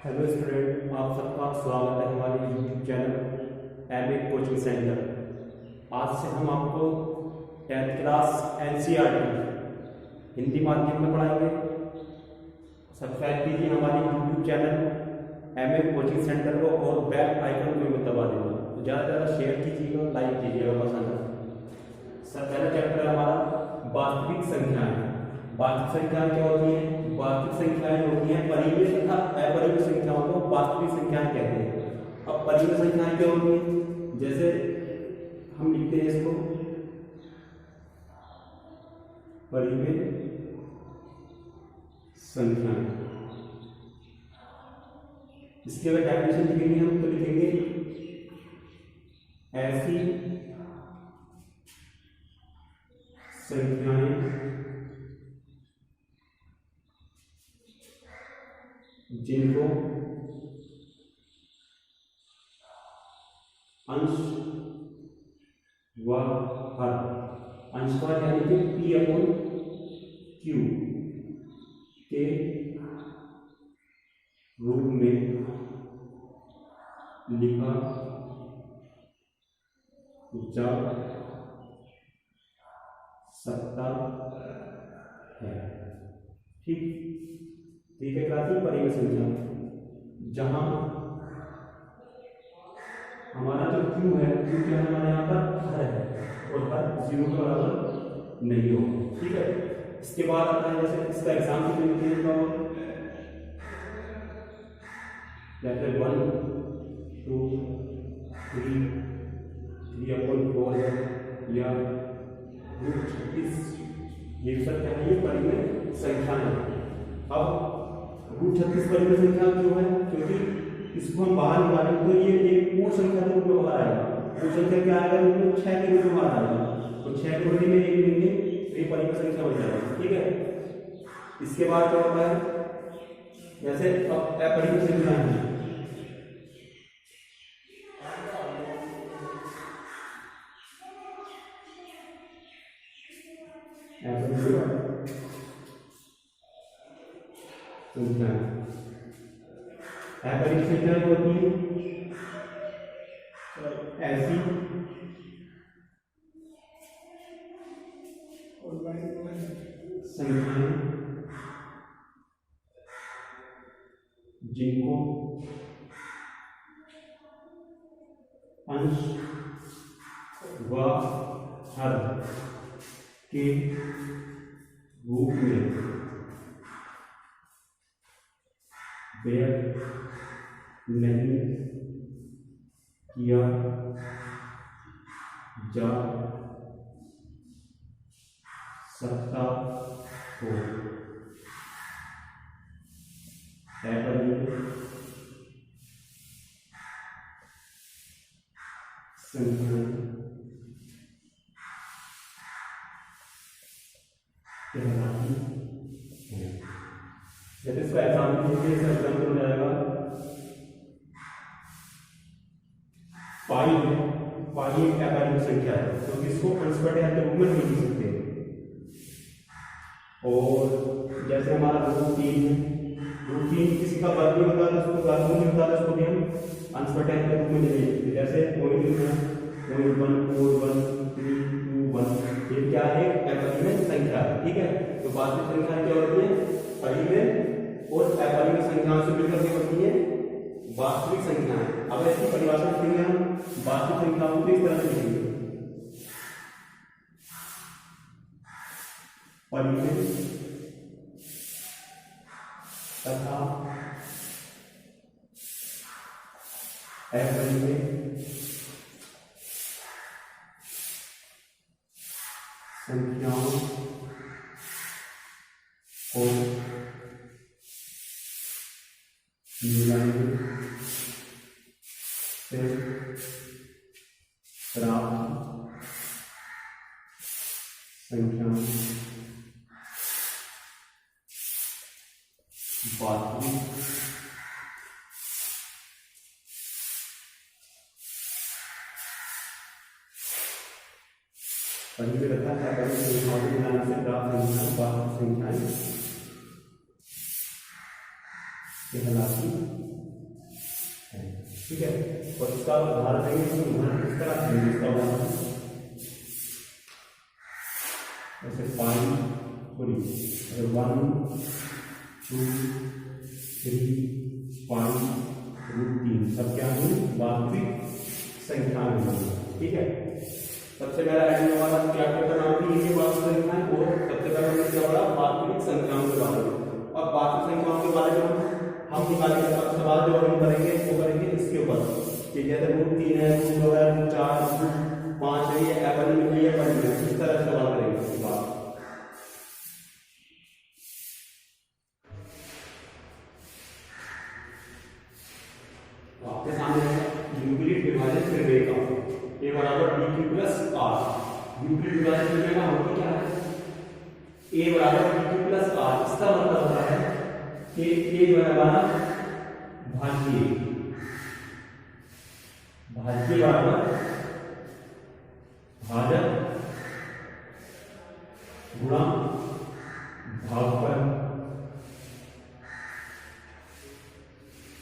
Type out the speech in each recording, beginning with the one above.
Hello student, आप सबका स्वागत है हमारे YouTube channel MA coaching centre. आज से हम आपको 10th क्लास एनसीईआरटी हिंदी माध्यम में पढ़ाएंगे। सब्सक्राइब कीजिए हमारे YouTube channel MA coaching centre को और बेल आइकन को भी दबा देना। तो ज़्यादा से ज़्यादा शेयर कीजिएगा, लाइक कीजिएगा पसंद है। सर पहला चैप्टर है हमारा वास्तविक संख्याएं। वास्तविक संख्याएं क्या होती हैं? वास्तविक संख्याएं होती हैं परिमेय तथा अपरिमेय संख्याओं को वास्तविक संख्याएं कहते हैं। अब परिमेय संख्याएं क्या होती हैं? जैसे हम लिखते हैं इसको परिमेय संख्याएं। इसके अगर डेफिनेशन लिखेंगे हम तो लिखेंगे ऐसी संख्याएं जिनको अंश व हर, अंशवार यानी कि P/Q के रूप में लिखा जा सकता है। ठीक है, कहलाती है परिमेय संख्या। जहां हमारा जो Q है, Q क्या है हमारे यहाँ पर हर है और हर 0 के बराबर नहीं होगा। ठीक है, इसके बाद आता है जैसे इसका एग्जाम्पल देते हैं तो जैसे 1 2 3/4 या √36, ये सब क्या है? ये परिमेय संख्या है। अब √36 परिमेय संख्या क्यों है? क्योंकि इसको हम बाहर निकालेंगे तो ये एक पूर्ण संख्या के रूप में बाहर आएगा। पूर्ण संख्या क्या आएगा? इसमें 6 के रूप में बाहर आएगा। तो 6 को बदले में 1 लेंगे तो ये परिमेय संख्या बन जाएगा। ठीक है, इसके बाद क्या होता है? जैसे अब अपरिमेय संख्या है, अपरिमेय संख्या होती है ऐसी संख्याएं जिनको अंश व हर के रूप में व्यक्त नहीं किया जा सकता हो। अपरिमेय संख्याएं कहलाती हैं। जैसे इसका एग्जाम्पल देखिए, इसका एग्जाम्पल हो जाएगा पाई है। पाई एक अपरिमेय संख्या है तो इसको अंशवट के रूप में नहीं लिख सकते। और जैसे हमारा √3 है, √3 किसी का वर्ग नहीं होता है, उसको वर्ग नहीं होता है, उसको भी हम अंशवट के रूप में नहीं लिख सकते। जैसे 0.1413221, ये क्या है? अपरिमेय संख्या है। ठीक है, तो वास्तविक संख्या क्या होती है? परिमेय और अपरिमेय संख्याओं से मिलकर क्या होती है? वास्तविक संख्याएं। अब इसकी परिभाषा लिखेंगे हम वास्तविक संख्याओं को इस तरह से लिखेंगे परिमेय तथा अपरिमेय संख्याओं को मिलाने से प्राप्त संख्याएं वास्तविक परिमेय तथा अपरिमेय संख्याओं को मिलाने से प्राप्त संख्याएं वास्तविक संख्याएं कहलाती ठीक है। और इसका उदाहरण देंगे तो उदाहरण किस तरह देंगे इसका उदाहरण, जैसे 5 1 2 3 5 3 सब क्या है वास्तविक संख्या में। ठीक है, सबसे पहला आइडिया हमारा क्या क्या नाम थी ये वास्तविक संख्याएं, और सबसे पहले हमने क्या पढ़ा वास्तविक संख्याओं के बारे में। अब वास्तविक संख्याओं के बारे में हम निकालेंगे, अब सवाल जो हम करेंगे वो करेंगे इसके ऊपर कि जैसे √3 है, √2 है, √4 √5 है, ये एवन में है, ये बन है, इस तरह सवाल करेंगे। इसके बाद आपके सामने यूक्लिड विभाजन प्रमेय का a बराबर dq प्लस r। यूक्लिड विभाजन प्रमेय का मतलब क्या है, a बराबर dq प्लस r। इसका मतलब होता है कि a जो है हमारा भाज्य बराबर भाजक गुणा भागफल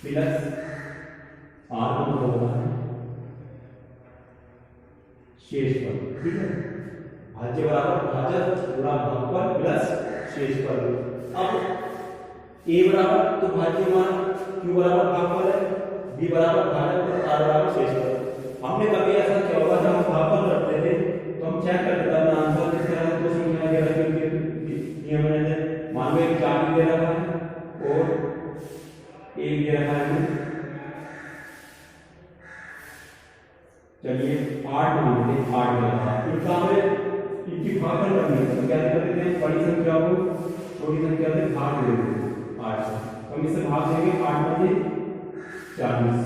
प्लस r का मतलब होता है शेषफल। ठीक है, भाज्य बराबर भाजक गुणा भागफल प्लस शेषफल। अब a बराबर तो भाज्य मान, q बराबर भागफल है, b बराबर भाजक और r बराबर शेषफल। हमने कभी ऐसा क्या होगा जब हम भागफल करते थे तो हम चेक करते थे अपना आंसर किस तरह से संख्या दे रखी है, नियम है मान लो 4 दे रखा है और 1 दे रखा है। चलिए 8 मान लेते हैं, 8 दे रखा है, इनका हमें इनकी भागफल करनी है तो क्या करते हैं बड़ी संख्या को छोटी संख्या से भाग देते हैं 8 से। हम इससे भाग देंगे 8 बटे 40,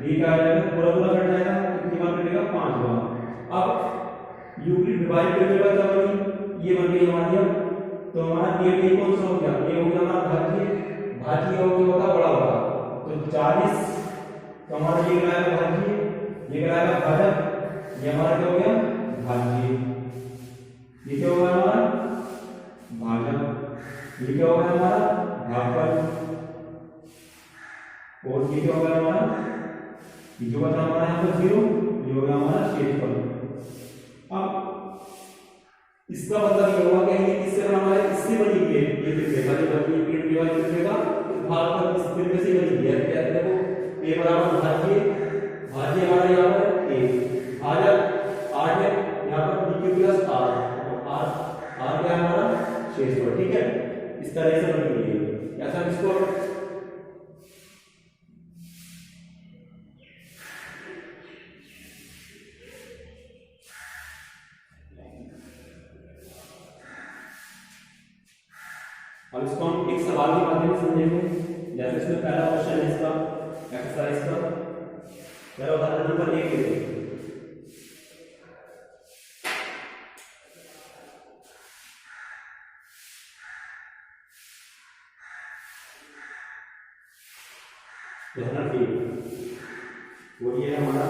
ये क्या आ जाएगा पूरा पूरा कट जाएगा, कितनी बार कटेगा 5 बार। अब यूक्लिड विभाजन प्रमेय का क्या बनी, ये बन गई हमारी। अब तो हमारा ये कौन सा हो गया, ये हो गया हमारा भाज्य, भाज्य हो गया होता बड़ा होगा तो 40, तो हमारा ये कराएगा भाज्य, ये कराएगा भाजक, ये हमारा क्या हो गया भाज्य, ये क्या होगा हमारा भाजक, ये क्या होगा हमारा भागफल, और ये क्या होगा हमारा, ये जो बचा हमारा यहाँ पर 0, ये होगा हमारा शेषफल। अब इसका मतलब ये होगा कि ये किससे बना हुआ है, इससे बनी हुई है, ये त्रिज्या जो बनी है यूक्लिड विभाजन प्रमेय का भागफल इस त्रिज्या से बनी हुई है। क्या देखो a बराबर भाज्य, भाज्य हमारा यहाँ पर a, भाजक 8 है यहाँ पर dq प्लस r, और r क्या है हमारा शेषफल। ठीक है, इस तरह से बनी हुई है। ऐसा इसको अब इसको हम एक सवाल के माध्यम से समझेंगे। जैसे इसमें पहला क्वेश्चन है इसका एक्सरसाइज का, पहला उदाहरण नंबर 1 लेते हैं। उदाहरण 1 वो ये है हमारा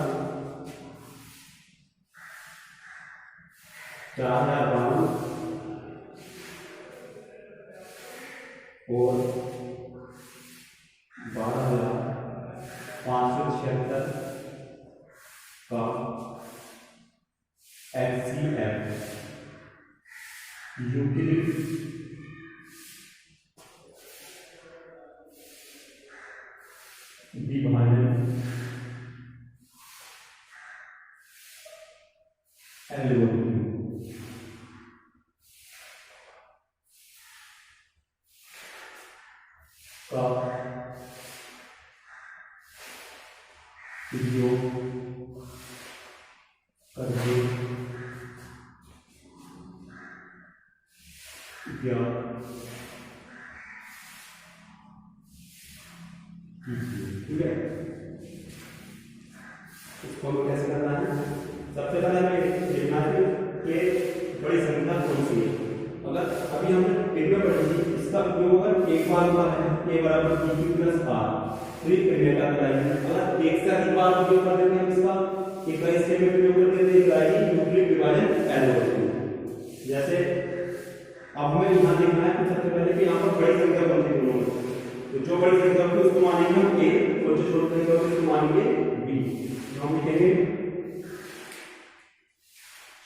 4052 और 12,576 का LCM यूक्लिड विभाजन एल्गोरिथम का उपयोग करके ज्ञात कीजिए। ठीक है, इसको हमें कैसे करना है, सबसे पहले हमें देखना है कि बड़ी संख्या कौन सी है। अगर अभी हमने प्रमेय पढ़ी थी, इसका उपयोग अगर एक बार हुआ है a बराबर dq प्लस r, तो ये प्रमेय का कहलाएगी। अगर एक से अधिक बार उपयोग कर देते हैं इसका, एक इसके में उपयोग कर देते हैं कहलाएगी यूक्लिड विभाजन एल्गोरिथम। जैसे अब हमें यहाँ देखना है कि सबसे पहले कि यहाँ पर बड़ी संख्या कौन सी दोनों, तो जो बड़ी संख्या होगी उसको मानेंगे हम a और जो छोटी संख्या होगी उसको मानेंगे b। बी, तो हम लिखेंगे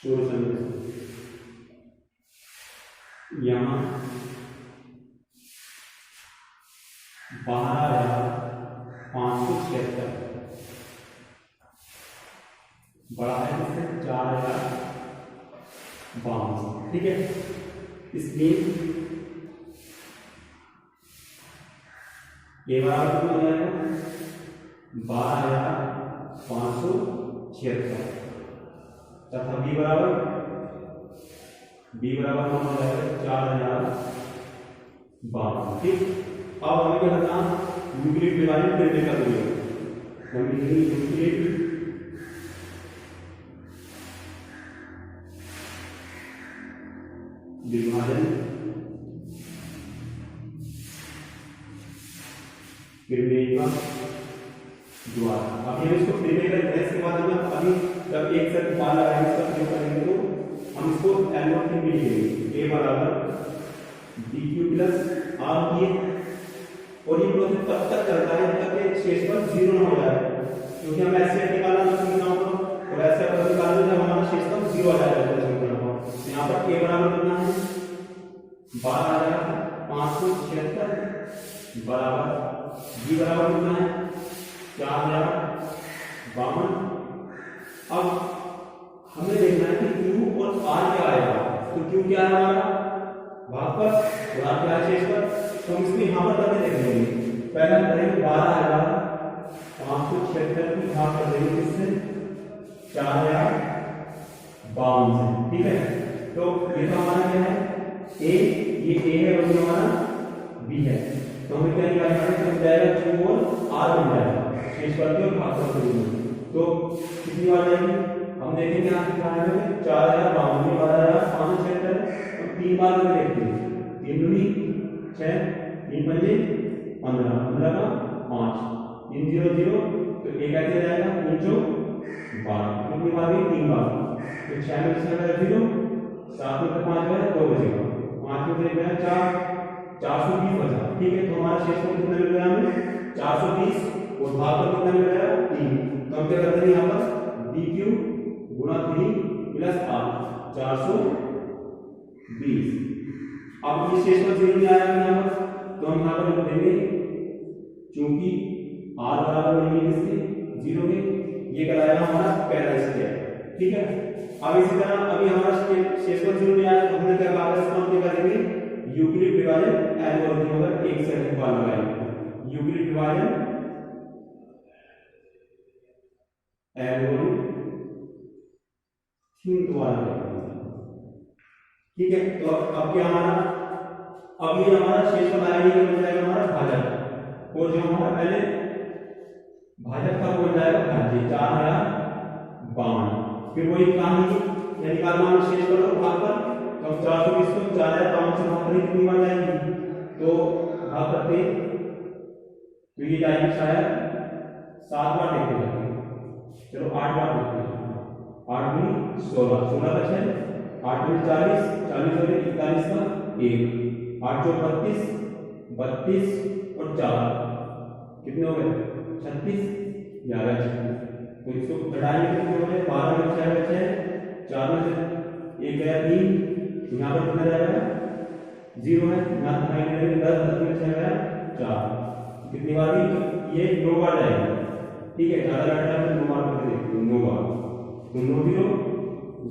सोल्यूशन। यहाँ बारह हजार 576 बड़ा है इससे 4052, ठीक है। इसलिए ये बराबर कितना हो जाएगा 12576 तथा बी बराबर हो जाएगा 4052, ठीक। अब हमें क्या करना है, यूक्लिड डिवाइडेड करने का प्रयोग, हम लिखेंगे यूक्लिड विभाजन प्रमेय का द्वारा। अभी हम इसको प्रमेय का अध्ययन के बाद में अभी जब एक साथ बार लगाएंगे इसका प्रयोग करेंगे तो हम इसको L0 की लिखेंगे a बराबर dq प्लस r ये, और ये प्रोसेस तब तक चलता है जब तक ये शेष पर 0 ना हो जाए, क्योंकि हम ऐसे निकालना सीखना होगा और ऐसे पर निकालना जब हमारा शेष पर 0 आ जाएगा। यहाँ पर a बराबर कितना है 12576 बराबर b बराबर कितना है 4052। अब हमें देखना है कि q और r क्या आएगा, तो q क्या है हमारा भाग पर और r क्या है शेष पर, तो हम इसको यहाँ पर करके देख लेंगे। पहले हम करेंगे 12576 की भाग कर देंगे इससे 4052 से, ठीक है। तो ये तो हमारा क्या है a, ये a है और ये हमारा b है, तो हमें क्या निकालना है, तो जाएगा q और r बन जाएगा शेष करके और भाग करके देंगे। तो कितनी बार जाएगी हम देखेंगे यहाँ कितना है 4052 में 12576 और 3 बार में देखते हैं 3 दूनी 6 3 पंजे 15 15 का 5 3 0 0, तो एक ऐसे जाएगा 3 चौ 12, कितनी बार भी 3 बार, तो 6 में से 0 7 में 5 है 2 बचेगा, 5 में से 4 420 बचा, ठीक है। तो हमारा शेष पर कितना मिल गया हमें 420 और भाग पर कितना मिल गया 3, तो हम क्या करते हैं यहाँ पर dq गुणा 3 प्लस r 420। अब ये शेष पर 0 नहीं आया यहाँ पर, तो हम यहाँ पर लिख देंगे क्योंकि r बराबर नहीं है इसके 0 के, ये कराएगा हमारा पहला स्टेप, ठीक है। अब इसी तरह अभी हमारा शेष पर 0 नहीं आया तो हमने क्या कहा इसका हम क्या करेंगे यूक्लिड विभाजन एल्गोरिथम अगर एक से अधिक बार लगाएंगे, यूक्लिड विभाजन एल्गोरिथम द्वारा, ठीक है। तो अब क्या हमारा अब ये हमारा शेष पर आएगा ये बन जाएगा हमारा भाजक, और जो हमारा पहले भाजक का बन जाएगा भाज्य 4052, फिर वही कहानी ये निकालना है शेष पर और भाग पर, तो 420 को 4052 से भाग करें कितनी बार जाएगी, तो भाग करते तो ये जाएगी शायद 7 बार देखते जाएंगे, चलो 8 बार देखते हैं, 8 में 16 16 का 6 8 में 40 40 और 41 का 1 8 चौ 32 32 और 4 कितने हो गए 36 11 36, तो इसको घटाएंगे कितने हो गए 12 में 6 बचे 4 में से 1 गया 3, यहाँ पर कितना जाएगा 0 है, यहाँ घटाएंगे 10 10 में 6 गया 4, कितनी बार ये 9 बार जाएगा, ठीक है। ज़्यादा घटा है 9 बार करके देखते हैं 9 बार, तो 9 0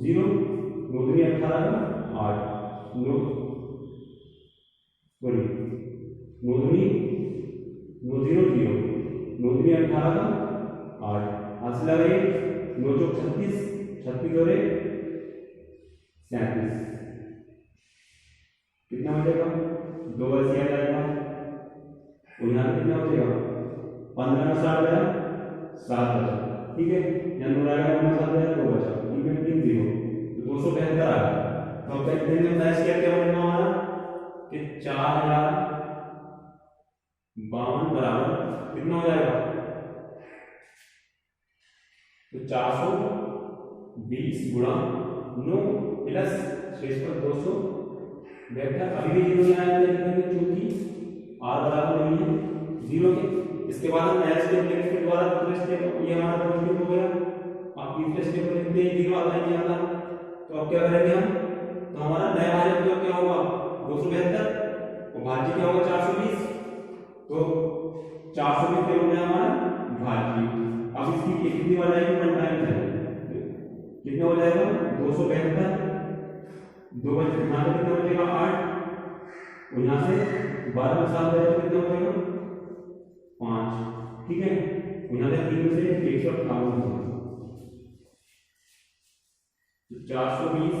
0 9 दूनी 18 का 8 9 सॉरी 9 दूनी 9 0 0 9 दूनी 18 का 8 हाथ से लगाइए 9 चौक 36 36 और 37 कितना हो जाएगा 2 बस आ जाएगा, और यहाँ कितना हो जाएगा 15 में 7 गया 7 बचा, ठीक है। यहाँ 9 आएगा 9 में 7 गया 2 बचा, ठीक है 3 0 तो 272 आ गया। तो अब कहते हैं मैच क्या क्या बनना हमारा कि 4052 बराबर कितना हो जाएगा, तो 420 गुणा 9 प्लस शेष पर 200 वेक्टर, अभी भी 0 नहीं आया क्योंकि r बराबर नहीं है 0 के, इसके बाद हम नया स्टेप लेंगे फिर दोबारा दूसरा स्टेप, ये हमारा दो स्टेप हो गया। अब तीसरे स्टेप में लिखते हैं 0 आता है नहीं आता, तो अब क्या करेंगे हम, तो हमारा नया भाजक तो क्या होगा 272 और भाज्य क्या होगा 420, तो 420 क्या हो गया हमारा भाज्य। अब इसकी कितनी हो जाएगी 1 टाइम है, कितना हो जाएगा 272, 2 बचे कितना हो जाएगा 8, और यहाँ से 12 में 7 जाएगा तो कितना हो जाएगा 5, ठीक है। यहाँ से 3 से 158 होगा, तो 420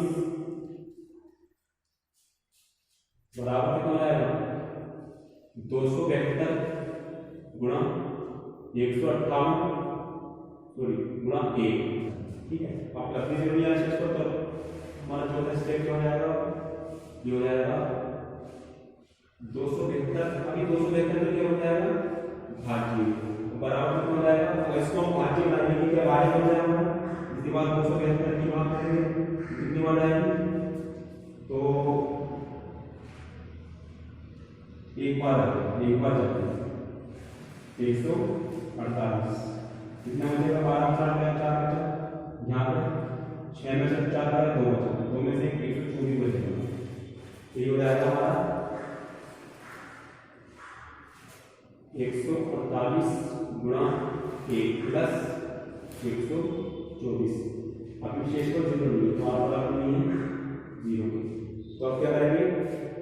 बराबर कितना हो जाएगा 272 गुणा 158 सॉरी गुणा 1, ठीक है। आप अपनी जरूरी है इसको, तो हमारा चौथा स्टेप क्या हो जाएगा, ये हो जाएगा 272, अभी 272 क्या हो जाएगा भाज्य, तो बराबर कितना हो जाएगा, तो इसको हम भाज्य बनाने की क्या भाज्य हो जाएगा, इसके बाद 272 की बात करेंगे कितनी बार आएगी, तो एक बार जाएगा 148, कितना हो जाएगा 12 4 बचा, यहाँ पे 6 में से 4 गया 2 बचा, 2 में से 124 बचेगा, ये हो जाएगा हमारा 148 गुणा 1 प्लस 124, अभी शेष को 0 नहीं है तो आप बराबर नहीं है 0, तो अब क्या करेंगे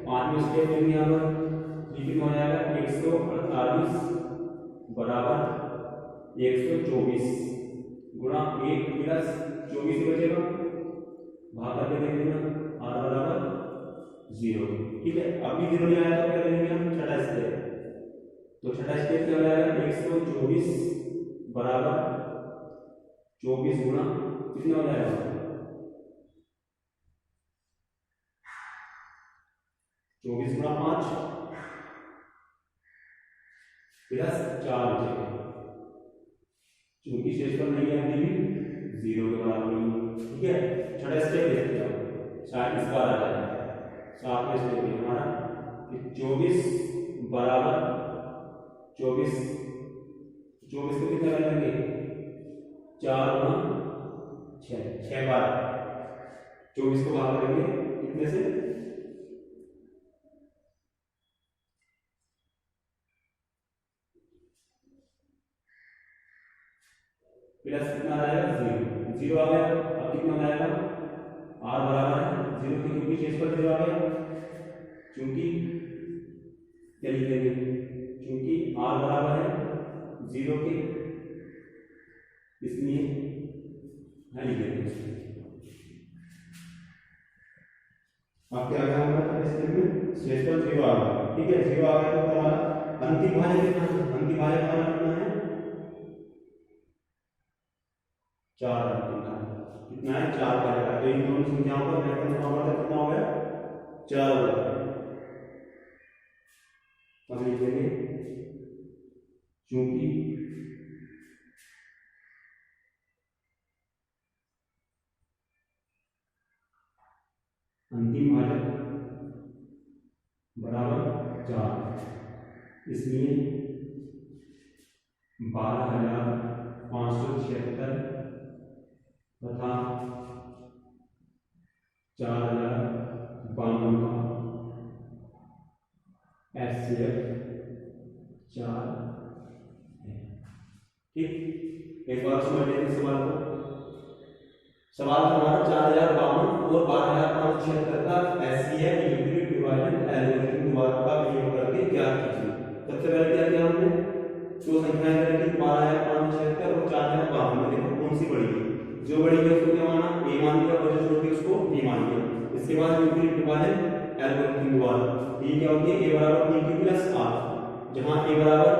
5वें स्टेप लेंगे यहाँ पर, कितना हो जाएगा 148 बराबर 124 गुणा 1 प्लस 24 बचेगा, भाग करके देख लेना r बराबर 0, ठीक है। अभी 0 नहीं आया तो क्या लेंगे हम छठा स्टेप, तो छठा स्टेप क्या हो जाएगा 124 बराबर 24 गुणा कितना हो जाएगा 24 गुणा 5 प्लस 4 बचेगा, चूंकि शेषफल नहीं है अभी भी 0 के बराबर नहीं, ठीक है। छठा स्टेप देखते जाओ, शायद इस बार आ जाएगा, 7वें स्टेप में हमारा 24 बराबर 24 को कितना कर लेंगे 4 गुणा 6 बार 24 को भाग करेंगे कितने से, प्लस कितना आ जाएगा 0 आ गया, अब कितना हो जाएगा r बराबर है 0 की, क्योंकि शेष पर 0 आ गया, क्योंकि क्या लिखेंगे, क्योंकि r बराबर है 0 के, इसलिए है लिखेंगे। अब क्या आ गया हमारा स्टेप में शेष पर 0 आ गया, ठीक है। 0 आ गया तो हमारा अंतिम भाजक कितना है, अंतिम भाजक हमारा कितना है 4, कितना है 4 बचेगा, तो इन दोनों संख्याओं का व्याकरण समावर्तन कितना हो गया 4 हो गया। अब लिखेंगे क्योंकि अंतिम भाजक बराबर 4, इसलिए 12,576 तथा 4,052 का HCF 4 है, ठीक। एक बार समझ लेते सवाल को, सवाल हमारा 4,052 और 12,576 का HCF यूक्लिड डिवीजन एल्गोरिथम द्वारा प्रयोग करके ज्ञात कीजिए। सबसे पहले क्या किया हमने, दो संख्याएं रखी 12,576 और 4,052, देखो कौन सी बड़ी है, जो बड़ी है उसको क्या माना a मान दिया और जो छोटी है उसको b मान दिया। इसके बाद यूक्लिड डिवीजन एल्गोरिथम द्वारा ये क्या होती है a बराबर b की प्लस r, जहां a बराबर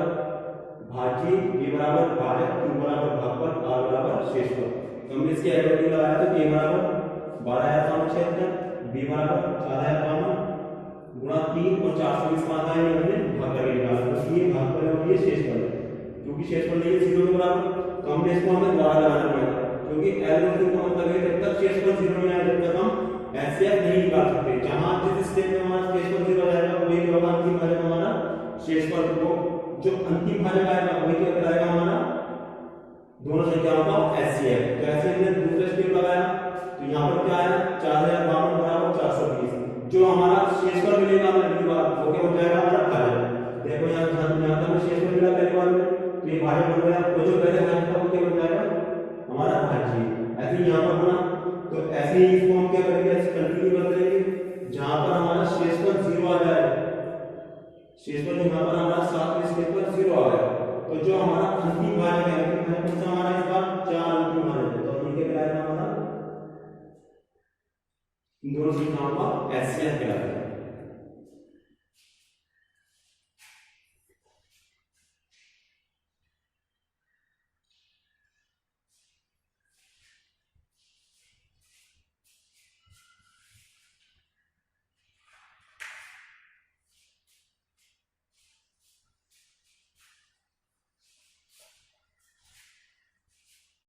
भाज्य, b बराबर भाजक, q बराबर भागफल, r बराबर शेषफल। तो हमने इसके एल्गोरिथम लगाया तो a बराबर 12,576, b बराबर 4,052 गुणा 3 और 420 का आता है, हमने भाग करके निकाला, तो ये भागफल है और ये शेषफल है, क्योंकि शेषफल नहीं है 0 के बराबर, तो हमने इसको हमें द्वारा लगाना पड़ेगा, क्योंकि एल्गोरिथम का मतलब है जब तक शेषफल 0 नहीं आए तब तक हम HCF नहीं निकाल सकते। जहां जिस स्टेप में हमारा शेषफल 0 आ जाएगा वही होगा अंतिम भाजक हमारा शेषफल को जो अंतिम भाजक आएगा वही क्या कराएगा हमारा दोनों संख्याओं का एचसीएफ। तो ऐसे हमने दूसरा स्टेप लगाया, तो यहाँ पर क्या आया 4052 बराबर 420। जो हमारा शेषफल मिलेगा हमें अगली बार वो क्या हो जाएगा हमारा भाजक। देखो यहाँ पर हमें शेषफल मिला पहली बार में, तो ये भाजक बन गया, वो जो पहले भाजक था वो क्या बन जाएगा हमारा भाज्य। ऐसे यहाँ पर बना, तो ऐसे ही इसको हम क्या करेंगे, ऐसे कंटिन्यू करते रहेंगे जहां पर हमारा शेषफल 0 आ जाए। शेषफल यहाँ पर हमारा 7वें स्टेप पर 0 आ गया, तो जो हमारा अंतिम भाजक है, अंतिम भाजक कौन सा हमारा इस बार 4 अंतिम भाजक है, तो हम क्या कराएगा हमारा इन दोनों संख्याओं का एचसीएफ कराएगा।